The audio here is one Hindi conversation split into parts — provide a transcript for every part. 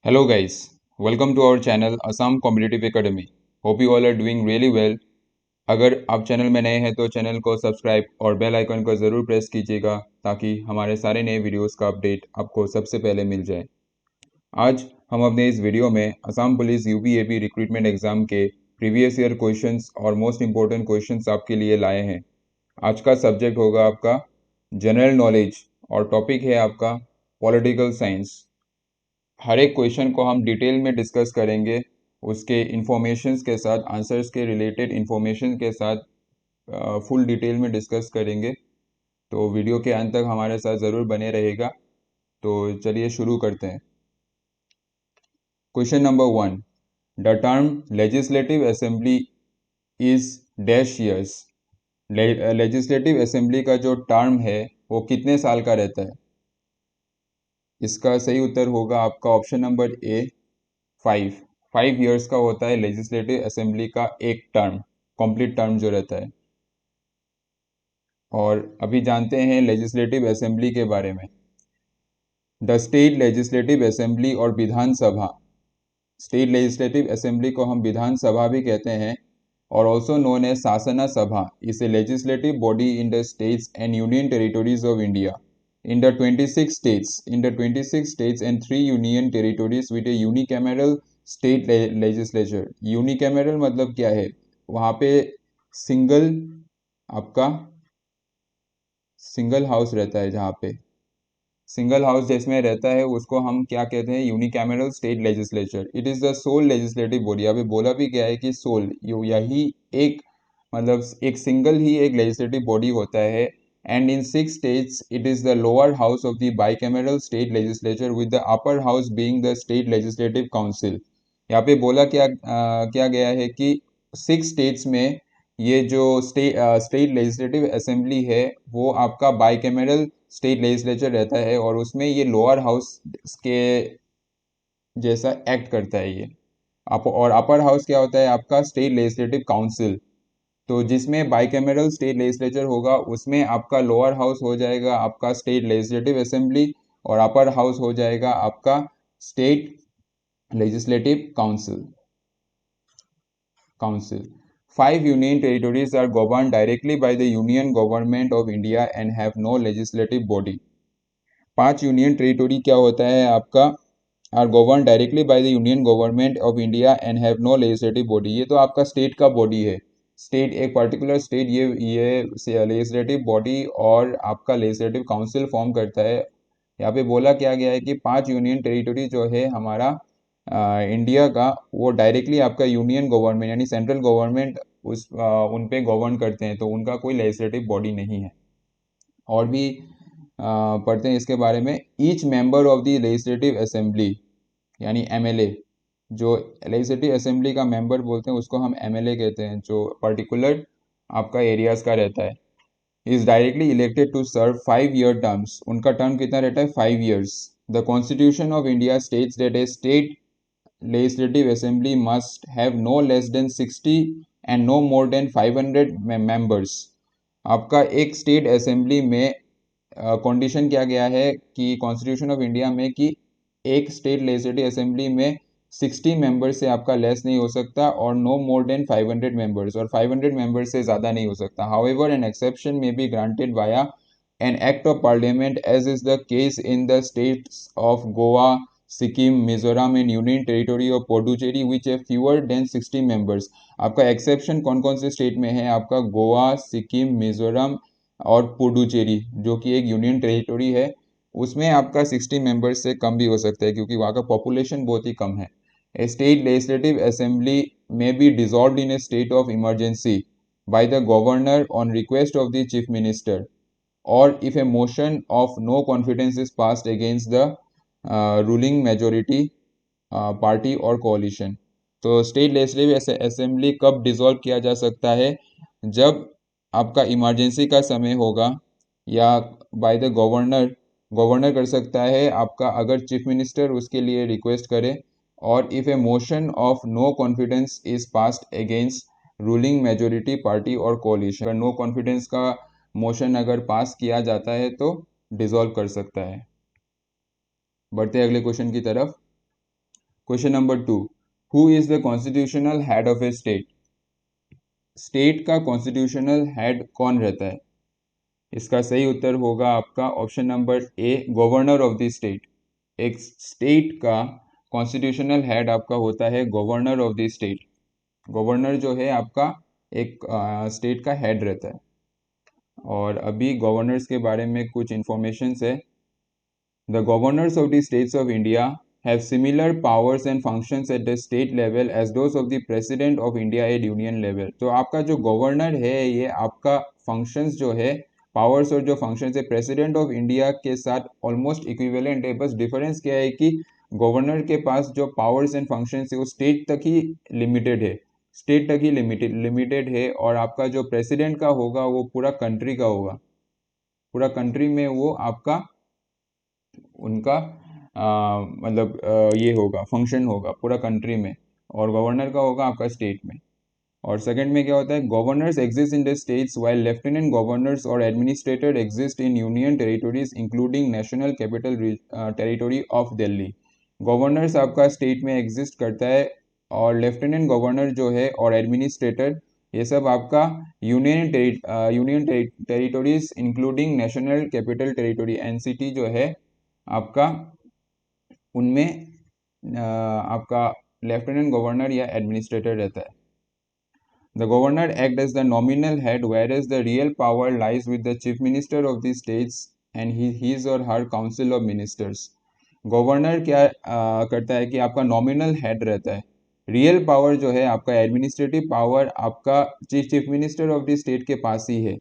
Hello guys, welcome to our channel Assam Competitive Academy. Hope you all are doing really well. अगर आप चैनल में नए हैं तो चैनल को सब्सक्राइब और बेल आइकन को ज़रूर प्रेस कीजिएगा ताकि हमारे सारे नए वीडियोस का अपडेट आपको सबसे पहले मिल जाए। आज हम अपने इस वीडियो में असम पुलिस यूपीएपी रिक्रूटमेंट एग्ज़ाम के प्रीवियस ईयर क्वेश्चंस और मोस्ट इम्पोर्टेंट क्वेश्चंस आपके लिए लाए हैं। आज का सब्जेक्ट होगा आपका जनरल नॉलेज और टॉपिक है आपका पॉलिटिकल साइंस। हर एक क्वेश्चन को हम डिटेल में डिस्कस करेंगे, उसके इंफॉर्मेशंस के साथ, आंसर्स के रिलेटेड इंफॉर्मेशन के साथ फुल डिटेल में डिस्कस करेंगे। तो वीडियो के अंत तक हमारे साथ ज़रूर बने रहेगा। तो चलिए शुरू करते हैं। Question number 1, the term legislative assembly is dash years. Legislative assembly का जो टर्म है वो कितने साल का रहता है? इसका सही उत्तर होगा आपका ऑप्शन नंबर ए, 5 ईयर्स का होता है लेजिस्लेटिव असेंबली का एक टर्म, कंप्लीट टर्म जो रहता है। और अभी जानते हैं लेजिस्लेटिव असेंबली के बारे में। द स्टेट लेजिस्लेटिव असेंबली और विधानसभा, स्टेट लेजिस्लेटिव असेंबली को हम विधानसभा भी कहते हैं और ऑल्सो नोन एज शासना सभा, is a legislative body in the states and union territories of India in the 26 states and 3 union territories with a unicameral state legislature. Unicameral मतलब क्या है? वहाँ पे सिंगल आपका सिंगल हाउस रहता है। जहाँ पे सिंगल हाउस जिसमें रहता है उसको हम क्या कहते हैं? Unicameral state legislature. It is the sole legislative body. अभी बोला भी गया है कि सोल यही एक मतलब एक सिंगल ही एक लेजिस्लेटिव बॉडी होता है। And in 6 states, it is the lower house of the bicameral state legislature with the upper house being the state legislative council. यहाँ पे बोला क्या गया है कि 6 स्टेट्स में ये जो स्टेट लेजिस्लेटिव असेंबली है वो आपका बाइकैमरल स्टेट लेजिस्लेचर रहता है और उसमें ये लोअर हाउस के जैसा एक्ट करता है ये। और अपर हाउस क्या होता है आपका? State legislative council. तो जिसमें बाइकैमरल स्टेट लेजिस्लेचर होगा उसमें आपका लोअर हाउस हो जाएगा आपका स्टेट लेजिस्लेटिव असेंबली और अपर हाउस हो जाएगा आपका state legislative council. 5 union territories are governed directly by the Union Government of India and have no legislative body. 5 union territory क्या होता है आपका? Are govern directly by the union government of India and have no legislative body. ये तो आपका स्टेट का बॉडी है। स्टेट, एक पर्टिकुलर स्टेट ये लेजिस्लेटिव बॉडी और आपका लेजिस्लेटिव काउंसिल फॉर्म करता है। यहाँ पे बोला क्या गया है कि 5 यूनियन टेरिटोरी जो है हमारा इंडिया का, वो डायरेक्टली आपका यूनियन गवर्नमेंट यानी सेंट्रल गवर्नमेंट उन पे गवर्न करते हैं, तो उनका कोई लेजिस्लेटिव बॉडी नहीं है। और भी पढ़ते हैं इसके बारे में। Each member of the legislative assembly यानी एमएलए, जो लेजिस्लेटिव असेंबली का मेंबर बोलते हैं उसको हम एमएलए कहते हैं, जो पर्टिकुलर आपका एरियाज का रहता है, is directly elected to serve 5-year terms. उनका टर्म कितना रहता है? 5 years। The constitution of India states that a state legislative assembly must have no less than 60 and no more than 500 members. आपका एक स्टेट असेंबली में कंडीशन क्या गया है कि कॉन्स्टिट्यूशन ऑफ इंडिया में कि एक स्टेट लेजिस्लेटिव असेंबली में 60 मेंबर्स से आपका लेस नहीं हो सकता और नो मोर देन 500 मेंबर्स, और 500 मेंबर्स से ज़्यादा नहीं हो सकता। However an exception may be granted via an act of parliament as is the case in the states of Goa, Sikkim, Mizoram and union territory of Puducherry which has fewer than 60 members. आपका एक्सेप्शन कौन कौन से स्टेट में है? आपका गोवा, सिक्किम, मिजोरम और पुडुचेरी, जो कि एक यूनियन टेरिटोरी है, उसमें आपका 60 मेंबर्स से कम भी हो सकता है क्योंकि वहाँ का पॉपुलेशन बहुत ही कम है। A state legislative assembly may be dissolved in a state of emergency by the governor on request of the chief minister or if a motion of no confidence is passed against the ruling majority party और कोalition। तो स्टेट लेजिस्लेटिव असेंबली कब डिसॉल्व किया जा सकता है? जब आपका इमरजेंसी का समय होगा या बाय द गवर्नर कर सकता है आपका, अगर चीफ मिनिस्टर उसके लिए रिक्वेस्ट करे, और if a motion of no confidence is passed against ruling majority party और कोalition। अगर नो कॉन्फिडेंस का मोशन अगर पास किया जाता है तो डिसॉल्व कर सकता है। बढ़ते हैं अगले क्वेश्चन की तरफ। Question number 2, who is the constitutional head of A state? State का कॉन्स्टिट्यूशनल हेड कौन रहता है? इसका सही उत्तर होगा आपका option number A, governor of the state. एक स्टेट का कॉन्स्टिट्यूशनल हेड आपका होता है governor of the state. Governor जो है आपका एक स्टेट का हेड रहता है। और अभी गवर्नर्स के बारे में कुछ इंफॉर्मेशन है। The governors of the states of India have similar powers and functions at the state level as those of the president of India at union level। तो आपका जो गवर्नर है ये आपका फंक्शंस जो है, पावर्स और जो फंक्शंस है प्रेसिडेंट ऑफ इंडिया के साथ ऑलमोस्ट इक्विवेलेंट है। बस डिफरेंस क्या है कि गवर्नर के पास जो पावर्स एंड फंक्शंस है वो स्टेट तक ही लिमिटेड है, स्टेट तक ही लिमिटेड है। और आपका जो प्रेसिडेंट का होगा वो पूरा कंट्री का होगा, पूरा कंट्री में वो आपका उनका ये होगा, फंक्शन होगा पूरा कंट्री में। और गवर्नर का होगा आपका स्टेट में। और सेकंड में क्या होता है, governors exist in the states while lieutenant governors और administrator exist in union territories including national capital territory of Delhi. Governors आपका स्टेट में एग्जिस्ट करता है और लेफ्टिनेंट गवर्नर जो है और एडमिनिस्ट्रेटर ये सब आपका union territories including national capital territory NCT जो है आपका, उनमें आपका लेफ्टिनेंट गवर्नर या एडमिनिस्ट्रेटर रहता है। The governor acts as the nominal head, whereas the real power lies with the chief minister of the states and his or her council of ministers। Governor क्या करता है कि आपका नॉमिनल हेड रहता है, रियल पावर जो है आपका एडमिनिस्ट्रेटिव पावर आपका chief minister of the state के पास ही है।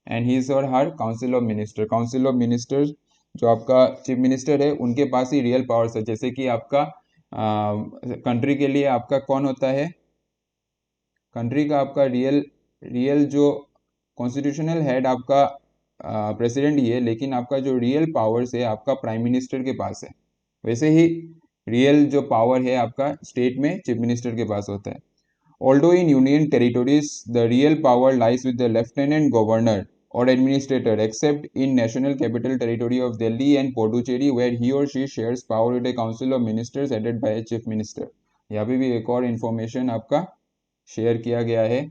And his or her council of minister, council of minister जो आपका चीफ मिनिस्टर है उनके पास ही रियल पावर्स है। जैसे कि आपका कंट्री के लिए आपका कौन होता है, कंट्री का आपका रियल जो कॉन्स्टिट्यूशनल हेड आपका प्रेसिडेंट ही है, लेकिन आपका जो रियल पावर्स है आपका प्राइम मिनिस्टर के पास है। वैसे ही रियल जो पावर है आपका स्टेट में चीफ मिनिस्टर के पास होता है। Although in union territories the real power lies with the lieutenant governor or administrator, except in national capital territory of Delhi and Puducherry where he or she shares power with a council of ministers headed by a chief minister। यहाँ पे भी एक और इंफॉर्मेशन आपका शेयर किया गया है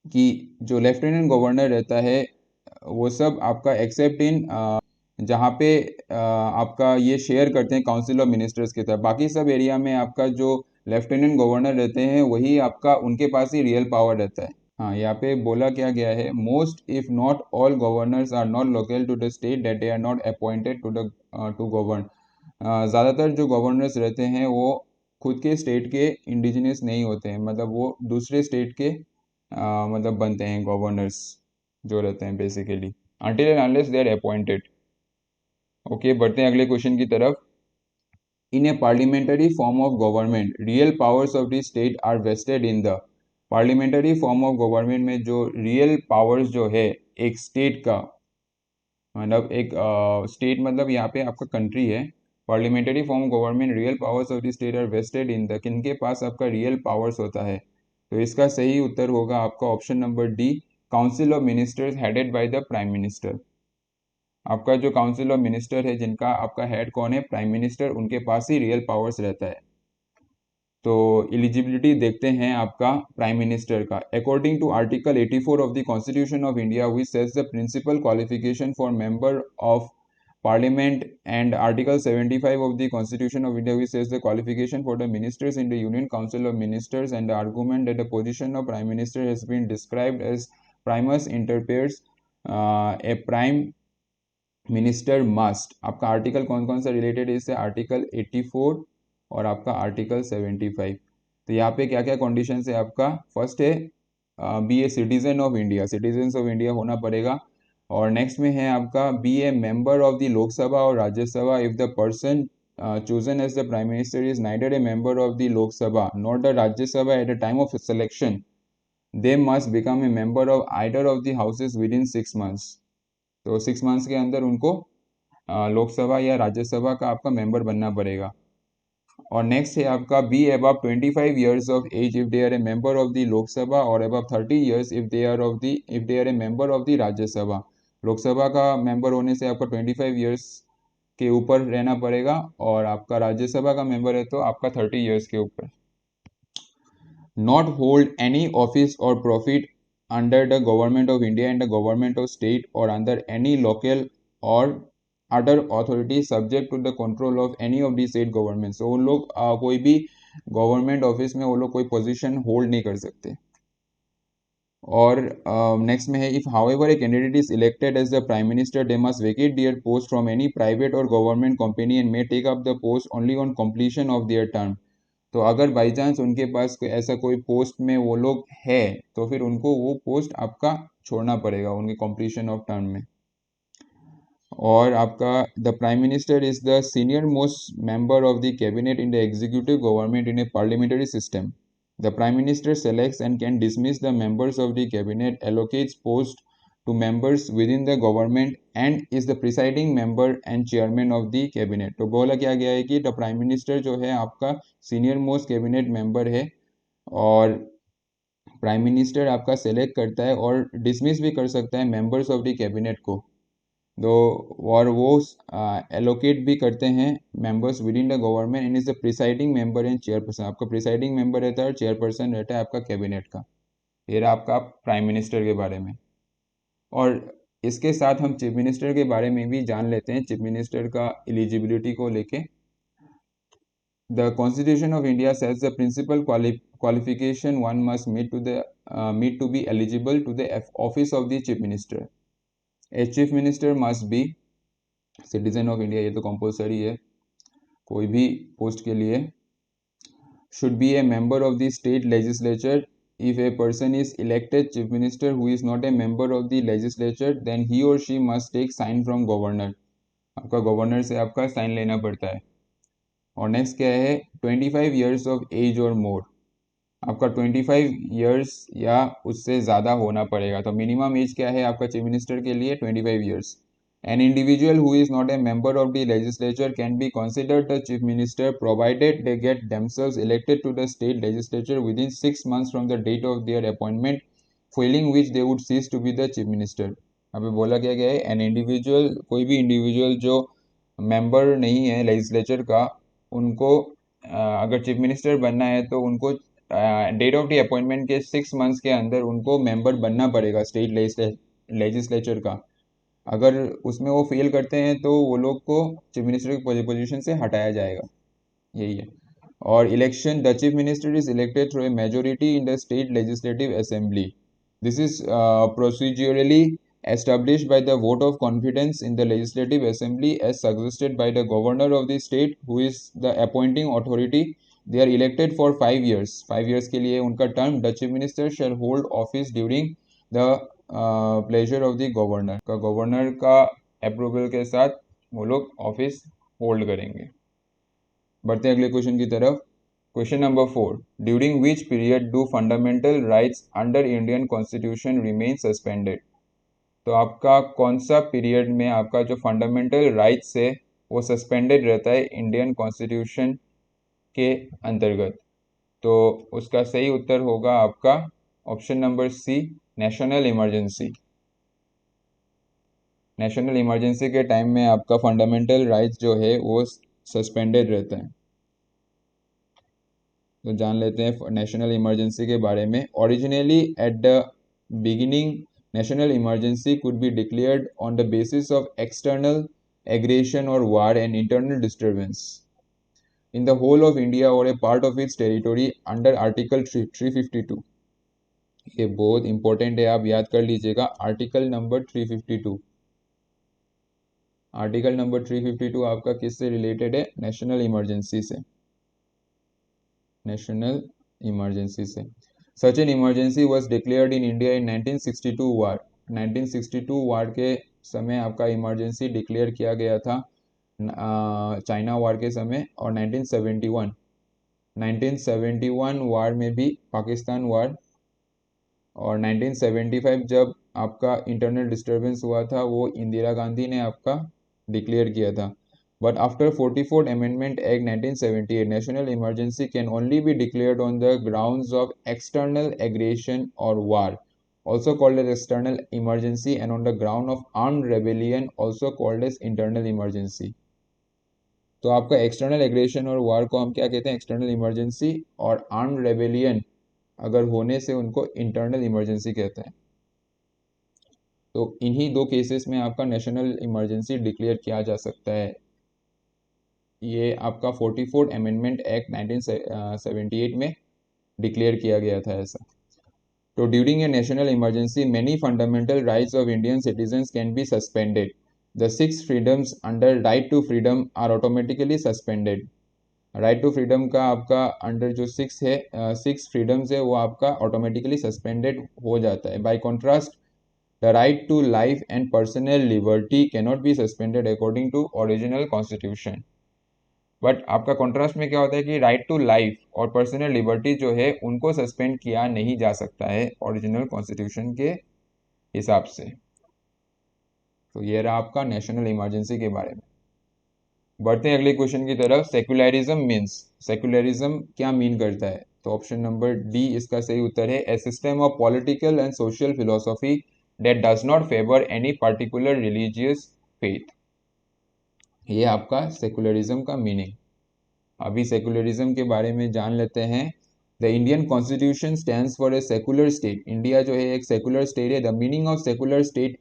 कि जो लेफ्टिनेंट गवर्नर रहता है वो सब आपका एक्सेप्ट इन जहाँ पे आपका ये शेयर करते हैं काउंसिल ऑफ मिनिस्टर्स के साथ, बाकी सब एरिया में आपका जो लेफ्टिनेंट गवर्नर रहते हैं वही आपका उनके पास ही रियल पावर रहता है। हाँ, यहाँ पे बोला क्या गया है, most if not all governors are not local to the state that they are not appointed to govern. ज़्यादातर जो गवर्नर्स रहते हैं वो खुद के स्टेट के इंडिजिनियस नहीं होते हैं, मतलब वो दूसरे स्टेट के बनते हैं गवर्नर्स जो रहते हैं basically, until and unless they are appointed। Okay, बढ़ते हैं अगले क्वेश्चन की तरफ। In a parliamentary form of government real powers of the state are vested in the. Parliamentary form of government में जो रियल पावर्स जो है एक स्टेट का, मतलब एक स्टेट मतलब यहाँ पे आपका कंट्री है। Parliamentary form of government real powers of the state are vested in the, किनके पास आपका रियल पावर्स होता है? तो इसका सही उत्तर होगा आपका option number D, council of ministers headed by the prime minister. आपका जो काउंसिल ऑफ मिनिस्टर है जिनका आपका हेड कौन है, प्राइम मिनिस्टर, उनके पास ही रियल पावर्स रहता है। तो एलिजिबिलिटी देखते हैं आपका प्राइम मिनिस्टर का। According to article 84 of the constitution of India which sets the principal qualification for member of parliament and article 75 of the constitution of India which says the qualification for the ministers in the union council of ministers and the argument that the position of prime minister has been described as primus inter pares, a prime minister must. आपका आर्टिकल कौन कौन सा रिलेटेड है इससे, आर्टिकल 84 और आपका आर्टिकल 75। तो यहाँ पे क्या क्या कंडीशन है आपका, फर्स्ट है be a citizen of India, citizen of India होना पड़ेगा। और नेक्स्ट में है आपका be a member of the Lok Sabha और Rajya Sabha if the person chosen as the prime minister is neither a member of the Lok Sabha nor the Rajya Sabha at the time of selection, they must become a member of either of the houses within 6 months। तो 6 मंथ्स के अंदर उनको लोकसभा या राज्यसभा का आपका मेंबर बनना पड़ेगा। और नेक्स्ट है आपका be above 25 years of age if they are a member of the Lok Sabha और above 30 years if they are a member of the Rajya Sabha. Lok Sabha का मेंबर होने से आपका 25 ईयर्स के ऊपर रहना पड़ेगा, और आपका राज्यसभा का मेंबर है तो आपका 30 ईयर्स के ऊपर। Not hold any office or profit under the government of India and the government of state or under any local or other authority subject to the control of any of the state governments। तो उन लोग कोई भी गवर्नमेंट ऑफिस में वो लोग कोई पोजीशन होल्ड नहीं कर सकते। और नेक्स्ट में है, if however a candidate is elected as the prime minister they must vacate their post from any private or government company and may take up the post only on completion of their term. तो अगर बाई चांस उनके पास ऐसा कोई पोस्ट में वो लोग है तो फिर उनको वो पोस्ट आपका छोड़ना पड़ेगा उनके कंप्लीशन ऑफ टर्म में। और आपका the prime minister is the senior most member of the cabinet in the executive government in A parliamentary system. The prime minister selects and can dismiss the members of the cabinet, allocates post to members within the government and is the presiding member and chairman of the cabinet। तो बोला क्या गया है कि द प्राइम मिनिस्टर जो है आपका सीनियर मोस्ट कैबिनेट मेंबर है, और प्राइम मिनिस्टर आपका सेलेक्ट करता है और डिसमिस भी कर सकता है मेंबर्स ऑफ द कैबिनेट को, दो और वो एलोकेट भी करते हैं members with in the government and is the presiding member and chairperson. आपका प्रिसाइडिंग मेंबर रहता है और चेयरपर्सन रहता है आपका कैबिनेट का। ये रहा आपका प्राइम मिनिस्टर के बारे में। और इसके साथ हम चीफ मिनिस्टर के बारे में भी जान लेते हैं, चीफ मिनिस्टर का एलिजिबिलिटी को लेके। The constitution of India says the principal qualification one must meet to be eligible to the office of the chief minister. A chief minister must be citizen of India, ये तो कंपल्सरी है कोई भी पोस्ट के लिए। Should be a member of the state legislature. If a person is elected chief minister who is not a member of the legislature, then he or she must take sign from governor। आपका गवर्नर से आपका साइन लेना पड़ता है। और नेक्स्ट क्या है, 25 years of age or more। आपका 25 years या उससे ज़्यादा होना पड़ेगा। तो मिनिमम एज क्या है आपका चीफ मिनिस्टर के लिए, 25 years। An individual who is not a member of the legislature can be considered the chief minister provided they get themselves elected to the state legislature within 6 months from the date of their appointment, failing which they would cease to be the chief minister। अभी बोला क्या गया है, एन इंडिविजुअल, कोई भी इंडिविजुअल जो मेंबर नहीं है लेजिस्लेचर का, उनको अगर चीफ मिनिस्टर बनना है तो उनको डेट ऑफ द अपॉइंटमेंट के 6 मंथ्स के अंदर उनको मेंबर बनना पड़ेगा स्टेट लेजिस्लेचर का। अगर उसमें वो फेल करते हैं तो वो लोग को चीफ मिनिस्टर की पोजीशन से हटाया जाएगा, यही है। और election, the chief minister is elected through a majority in the state legislative assembly. This is procedurally established by the vote of confidence in the legislative assembly as suggested by the governor of the state who is the appointing authority। They are elected for 5 years। 5 years के लिए उनका term. The chief minister shall hold office during the pleasure of the governor. का गवर्नर का अप्रूवल के साथ वो लोग ऑफिस होल्ड करेंगे। बढ़ते हैं अगले क्वेश्चन की तरफ। Question number 4, during which period do fundamental rights under Indian constitution remain suspended. तो आपका कौन सा पीरियड में आपका जो फंडामेंटल राइट्स है वो सस्पेंडेड रहता है इंडियन कॉन्स्टिट्यूशन के अंतर्गत। तो उसका सही उत्तर होगा आपका option number C, national emergency. National emergency के टाइम में आपका फंडामेंटल राइट्स जो है वो सस्पेंडेड रहता है। तो जान लेते हैं नेशनल इमरजेंसी के बारे में। Originally at the beginning national emergency could be declared on the basis of external aggression or war and internal disturbance in the whole of India or a part of its territory under article 352। ये बहुत इंपॉर्टेंट है, आप याद कर लीजिएगा। Article number 352। आर्टिकल नंबर 352 आपका किससे रिलेटेड है, नेशनल इमरजेंसी से। नेशनल इमरजेंसी से। Such an emergency was declared in India in 1962 वार। 1962 वार के समय आपका इमरजेंसी डिक्लेयर किया गया था चाइना वार के समय। और 1971 वार में भी पाकिस्तान वार। और 1975 जब आपका इंटरनल डिस्टर्बेंस हुआ था वो इंदिरा गांधी ने आपका डिक्लेयर किया था। But after 44th amendment act 1978 national emergency can only B declared on the grounds of external aggression or war also called as external emergency and on the ground of armed rebellion also called as internal emergency। तो आपका एक्सटर्नल एग्रेशन और वार को हम क्या कहते हैं, एक्सटर्नल इमरजेंसी, और आर्म्ड रेबेलियन अगर होने से उनको इंटरनल इमरजेंसी कहते हैं। तो इन्हीं दो केसेस में आपका नेशनल इमरजेंसी डिक्लेयर किया जा सकता है। ये आपका 44 अमेंडमेंट एक्ट 1978 में डिक्लेयर किया गया था ऐसा। तो during a national emergency many fundamental rights of Indian citizens can be suspended. The 6 freedoms under right to freedom are automatically suspended. Right to freedom का आपका अंडर जो 6 फ्रीडम्स है वो आपका ऑटोमेटिकली सस्पेंडेड हो जाता है। By contrast the right to life and personal liberty cannot be suspended according to original constitution. But आपका कॉन्ट्रास्ट में क्या होता है कि राइट टू लाइफ और पर्सनल लिबर्टी जो है उनको सस्पेंड किया नहीं जा सकता है ओरिजिनल कॉन्स्टिट्यूशन के हिसाब से। तो ये रहा आपका नेशनल इमरजेंसी के बारे में। बढ़ते हैं अगले क्वेश्चन की तरफ। सेकुलरिज्म मीन्स, सेकुलरिज्म क्या मीन करता है? तो ऑप्शन नंबर डी इसका सही उत्तर है। A system of political and social philosophy that does not favour any particular religious faith. ये आपका सेकुलरिज्म का मीनिंग। अभी सेकुलरिज्म के बारे में जान लेते हैं। The Indian constitution stands for a secular state. India जो है एक सेकुलर स्टेट है। The meaning of secular state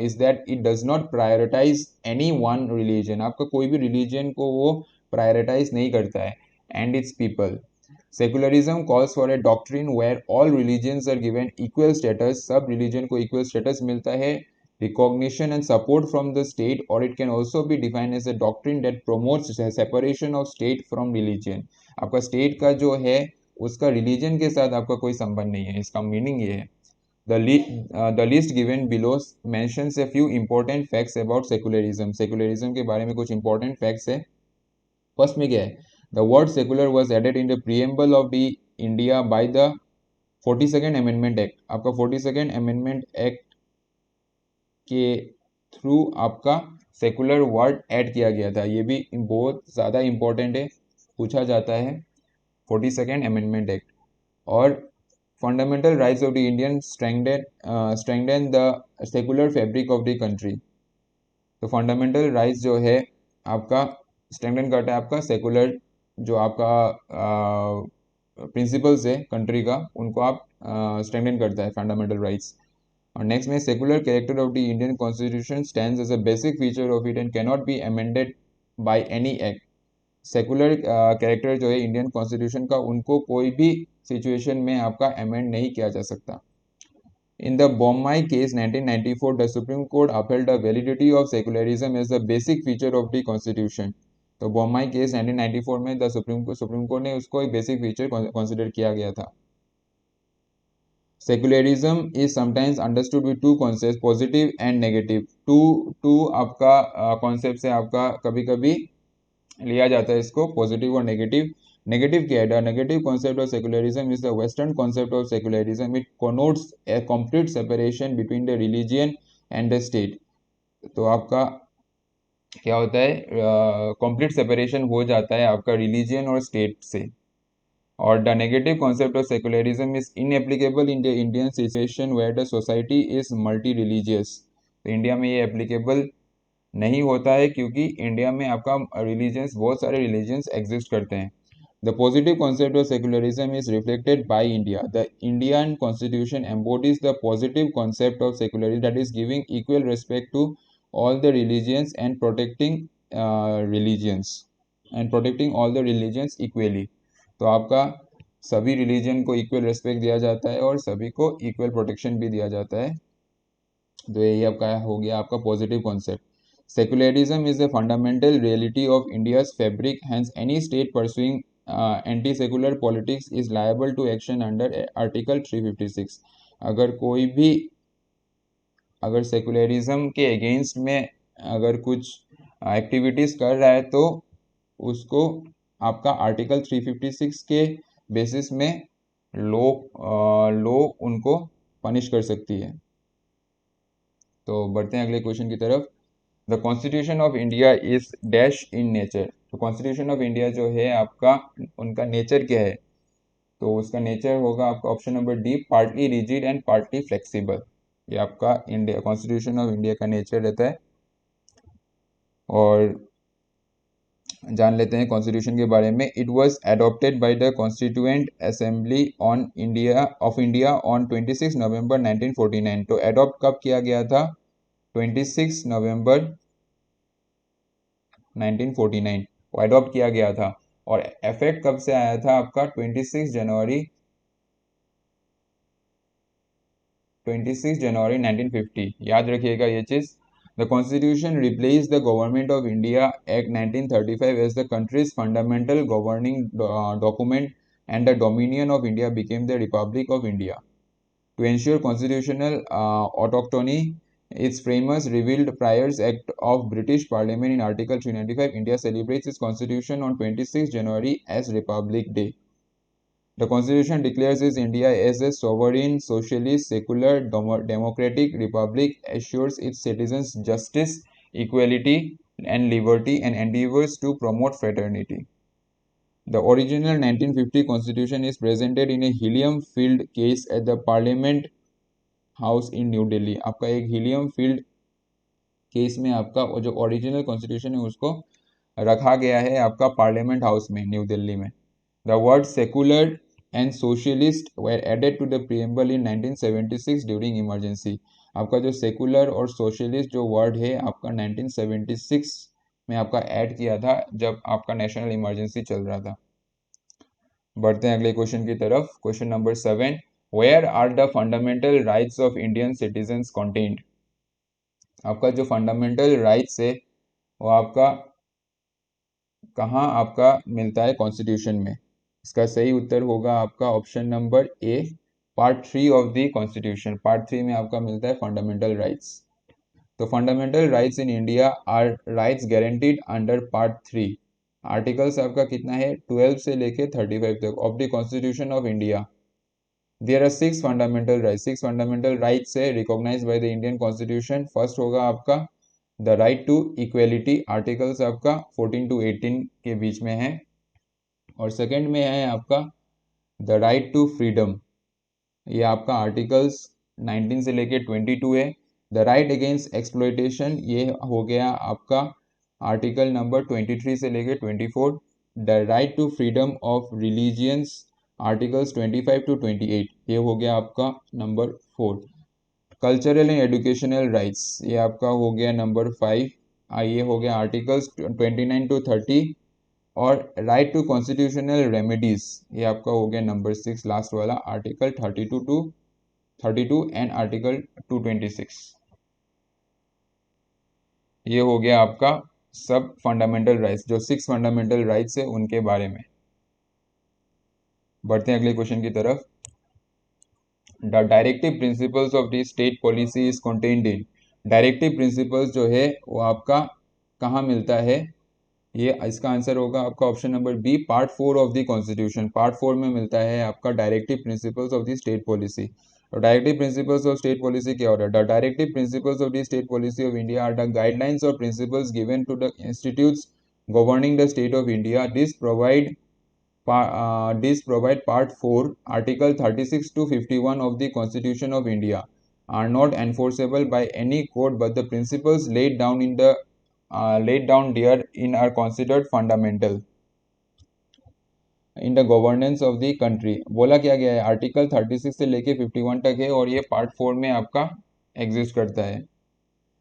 is that it does not prioritize any one religion. आपका कोई भी रिलीजन को वो प्रायोरिटाइज नहीं करता है, and it's people. Secularism calls for a doctrine where all religions are given equal status. सब रिलीजन को इक्वल स्टेटस मिलता है, recognition and support from the state, or it can also be defined as a doctrine that promotes separation of state from religion। आपका स्टेट का जो है उसका रिलीजन के साथ आपका कोई संबंध नहीं है, इसका मीनिंग ये है। The list given below mentions a few important facts about secularism। Secularism के बारे में कुछ important facts है। फर्स्ट में क्या है? The word secular was added in the preamble of the India by the 42nd Amendment Act। आपका 42nd Amendment Act के थ्रू आपका सेकुलर वर्ड ऐड किया गया था। ये भी बहुत ज़्यादा इम्पोर्टेंट है, पूछा जाता है 42nd अमेंडमेंट एक्ट। और fundamental rights of the Indian strengthen the secular fabric of the country. तो फंडामेंटल राइट्स जो है आपका स्ट्रेंगथन करता है आपका सेकुलर, जो आपका प्रिंसिपल्स है कंट्री का, उनको आप स्ट्रेंगथन करता है फंडामेंटल राइट्स। और नेक्स्ट में secular character of the Indian constitution stands as a basic feature of it and cannot be amended by any act. Secular character जो है इंडियन कॉन्स्टिट्यूशन का, उनको कोई भी सिचुएशन में आपका अमेंड नहीं किया जा सकता। In the Bommai case 1994 the supreme court upheld the validity of secularism as the basic feature of the constitution। तो बोम्माई केस 1994 में द सुप्रीम कोर्ट ने उसको एक बेसिक फीचर कंसिडर किया गया था। Secularism is sometimes understood with two concept, positive and negative. Two आपका कॉन्सेप्ट से आपका कभी कभी लिया जाता है इसको, पॉजिटिव और नेगेटिव। नेगेटिव क्या है? The negative concept of secularism is the western concept of secularism. It connotes A complete separation between the religion and the state. तो आपका क्या होता है, कंप्लीट सेपरेशन हो जाता है आपका रिलीजियन और स्टेट से। और the negative concept of secularism is inapplicable in the Indian situation where the society is multi religious. तो इंडिया में ये एप्लीकेबल नहीं होता है क्योंकि इंडिया में आपका रिलीजन्स, बहुत सारे रिलीजन्स एग्जिस्ट करते हैं। The positive concept of secularism is reflected by India. The Indian constitution embodies the positive concept of secularism that is giving equal respect to all the religions and protecting all the religions equally. तो आपका सभी रिलीजन को इक्वल रिस्पेक्ट दिया जाता है और सभी को इक्वल प्रोटेक्शन भी दिया जाता है। तो यही आपका हो गया आपका positive concept. Secularism is the fundamental reality of India's fabric, hence any state pursuing anti secular politics is liable to action under article 356। अगर सेकुलरिज्म के अगेंस्ट में अगर कुछ एक्टिविटीज कर रहा है तो उसको आपका आर्टिकल 356 के बेसिस में लो उनको पनिश कर सकती है। तो बढ़ते हैं अगले क्वेश्चन की तरफ। The constitution of India is dash in nature. तो कॉन्स्टिट्यूशन ऑफ इंडिया जो है आपका, उनका नेचर क्या है? तो उसका नेचर होगा आपका option number D, partly rigid and partly flexible. ये आपका इंडिया कॉन्स्टिट्यूशन ऑफ इंडिया का नेचर रहता है। और जान लेते हैं कॉन्स्टिट्यूशन के बारे में। It was adopted by the constituent assembly of India on 26 नवंबर 1949। तो एडॉप्ट कब किया गया था? 26 नवंबर 1949 वो एडॉप्ट किया गया था। और इफेक्ट कब से आया था आपका? 26 जनवरी 1950। याद रखिएगा ये चीज। The constitution replace the government of India act 1935 as the country's fundamental governing document and the dominion of India became the republic of India. To ensure constitutional autonomy, its framers revealed Prior's Act of British Parliament in Article 395. India celebrates its constitution on 26 January as Republic Day. The constitution declares its India as a sovereign, socialist, secular, democratic republic, assures its citizens justice, equality, and liberty, and endeavors to promote fraternity. The original 1950 constitution is presented in a helium-filled case at the Parliament house in new Delhi. आपका एक हीलियम फील्ड केस में आपका जो ओरिजिनल कॉन्स्टिट्यूशन है उसको रखा गया है आपका पार्लियामेंट हाउस में न्यू दिल्ली में। The word secular and socialist were added to the preamble in 1976 during emergency. आपका जो सेकुलर और सोशलिस्ट जो वर्ड है आपका 1976 में आपका ऐड किया था जब आपका नेशनल इमरजेंसी चल रहा था। बढ़ते हैं अगले क्वेश्चन की तरफ। Question number 7, where are the fundamental rights of Indian citizens contained. आपका जो फंडामेंटल राइट्स है वो आपका कहाँ आपका मिलता है कॉन्स्टिट्यूशन में? इसका सही उत्तर होगा आपका option number A, part 3 of the constitution. Part 3 में आपका मिलता है फंडामेंटल राइट्स। तो fundamental rights in India are rights guaranteed under part 3। Articles आपका कितना है? 12 से लेके 35 तक of the constitution of India. There are 6 fundamental rights. 6 fundamental rights है recognise by the Indian constitution. First होगा आपका the right to equality, articles आपका 14 to 18 के बीच में है। और सेकंड में है आपका द राइट टू फ्रीडम, ये आपका आर्टिकल्स 19 से लेके 22 है। द राइट अगेंस्ट एक्सप्लॉयटेशन, ये हो गया आपका आर्टिकल नंबर 23 से लेके 24। The right to freedom of religions, articles 25 to 28, ये हो गया आपका number 4। Cultural and educational rights, ये आपका हो गया नंबर 5, ये हो गया आर्टिकल्स 29 to 30। और राइट टू कॉन्स्टिट्यूशनल रेमेडीज, ये आपका हो गया नंबर 6 लास्ट वाला, आर्टिकल 32 एंड आर्टिकल 226। ये हो गया आपका सब फंडामेंटल राइट्स, जो 6 फंडामेंटल राइट्स है उनके बारे में। बढ़ते हैं अगले क्वेश्चन की तरफ। The directive principles of the state policy is contained in. Directive principles जो है वो आपका कहाँ मिलता है? ये इसका आंसर होगा आपका option number B, part 4 of the constitution. Part 4 में मिलता है आपका directive principles of the state policy. और directive principles of state policy क्या होता है? The directive principles of the state policy of India are the guidelines और principles given to the institutes governing the state of India. This provide part 4, article 36 to 51 of the Constitution of India are not enforceable by any court, but the principles laid down therein are considered fundamental in the governance of the country. बोला क्या गया है? आर्टिकल 36 से लेके 51 तक है और ये पार्ट 4 में आपका एग्जिस्ट करता है।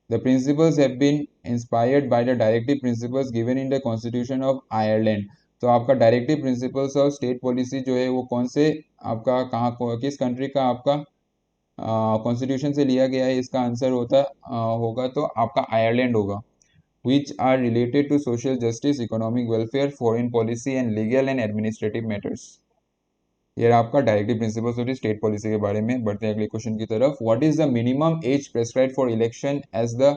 The principles have been inspired by the directive principles given in the constitution of Ireland. तो आपका directive principles of state policy जो है वो कौन से आपका कहाँ किस कंट्री का आपका कॉन्स्टिट्यूशन से लिया गया है? इसका आंसर होगा तो आपका आयरलैंड होगा। which are related to social justice, economic welfare, foreign policy and legal and administrative matters। ये आपका directive principles of the state policy के बारे में। बढ़ते हैं अगले क्वेश्चन की तरफ। What is the minimum age prescribe for election as the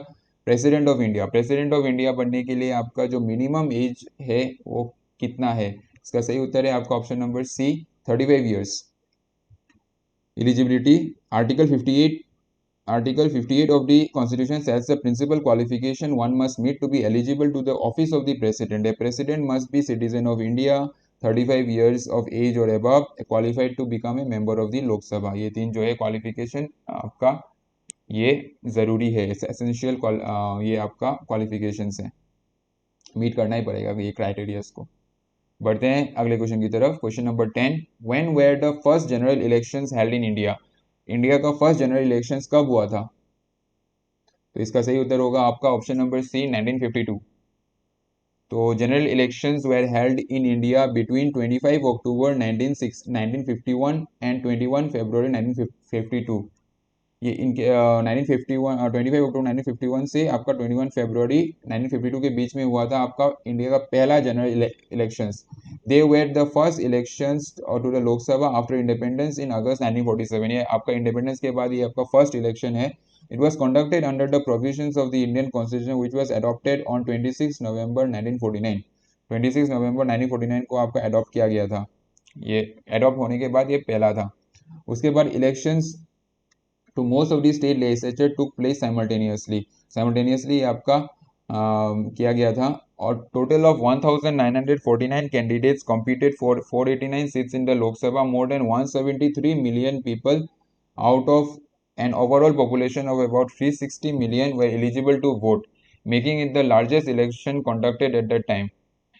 president of India. President of India बनने के लिए आपका जो मिनिमम एज है वो कितना है? इसका सही उत्तर है आपका option number C, 35 years. Eligibility, Article 58 of the Constitution says the principal qualification one must meet to be eligible to the office of the President. A President must be citizen of India, 35 years of age or above, qualified to become a member of the Lok Sabha। ये 3 जो है क्वालिफिकेशन आपका ये ज़रूरी है, एसेंशियल ये आपका क्वालिफिकेशंस है। मीट करना ही पड़ेगा ये क्राइटेरियाज को। बढ़ते हैं अगले क्वेश्चन की तरफ। Question number 10, when were the first general elections held in India? India का फर्स्ट जनरल इलेक्शंस कब हुआ था? तो इसका सही उत्तर होगा आपका ऑप्शन नंबर सी, 1952। तो general elections were held in India between 25 October 1951 and 21 February 1952। ये इनके 1951 25 अक्टूबर 1951 से आपका 21 फरवरी 1952 के बीच में हुआ था आपका इंडिया का पहला general elections. They were the first elections to the Lok Sabha after independence in August 1947। ये आपका इंडिपेंडेंस के बाद ये आपका फर्स्ट इलेक्शन है। It was conducted under the provisions of the Indian Constitution, which was adopted on 26 November 1949। 26 नवंबर 1949 को आपका अडॉप्ट किया गया था। ये अडॉप्ट होने के बाद ये पहला था। उसके बाद elections to most of the state legislature took place simultaneously आपका किया गया था। और total of 1949 candidates competed for 489 seats in the Lok Sabha, more than 173 million people out of an overall population of about 360 million were eligible to vote, making it the largest election conducted at that time।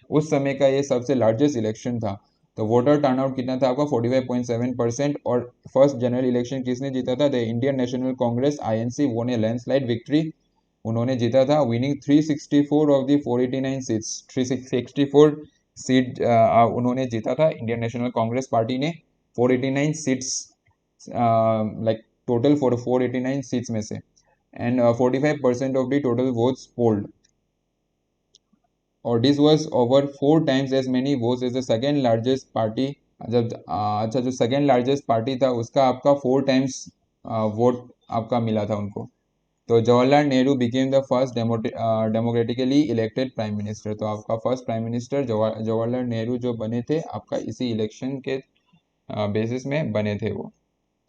उस समय का ये सबसे लार्जेस्ट इलेक्शन था। तो वोटर टर्नआउट कितना था आपका 45.7%। और फर्स्ट जनरल इलेक्शन किसने जीता था? The Indian National Congress INC won a landslide victory. उन्होंने जीता था, winning 364 of the 489 seats. 364 seat उन्होंने जीता था। इंडियन नेशनल कांग्रेस पार्टी ने 489 seats like total for 489 seats में से, and 45% of the total votes polled. और this was over 4 times as many votes as the second largest party. जब अच्छा जो सेकेंड लार्जेस्ट पार्टी था उसका आपका 4 टाइम्स वोट आपका मिला था उनको। तो Jawaharlal Nehru became the first democratically elected prime minister. तो आपका first prime minister Jawaharlal Nehru जो बने थे आपका इसी इलेक्शन के बेसिस में बने थे वो।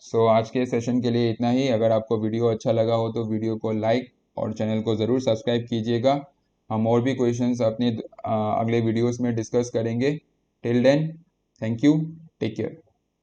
सो आज के सेशन के लिए इतना ही। अगर आपको वीडियो अच्छा लगा हो तो वीडियो को लाइक और चैनल को ज़रूर सब्सक्राइब कीजिएगा। हम और भी क्वेश्चंस अपने अगले वीडियोस में डिस्कस करेंगे। Till then, thank you, take care.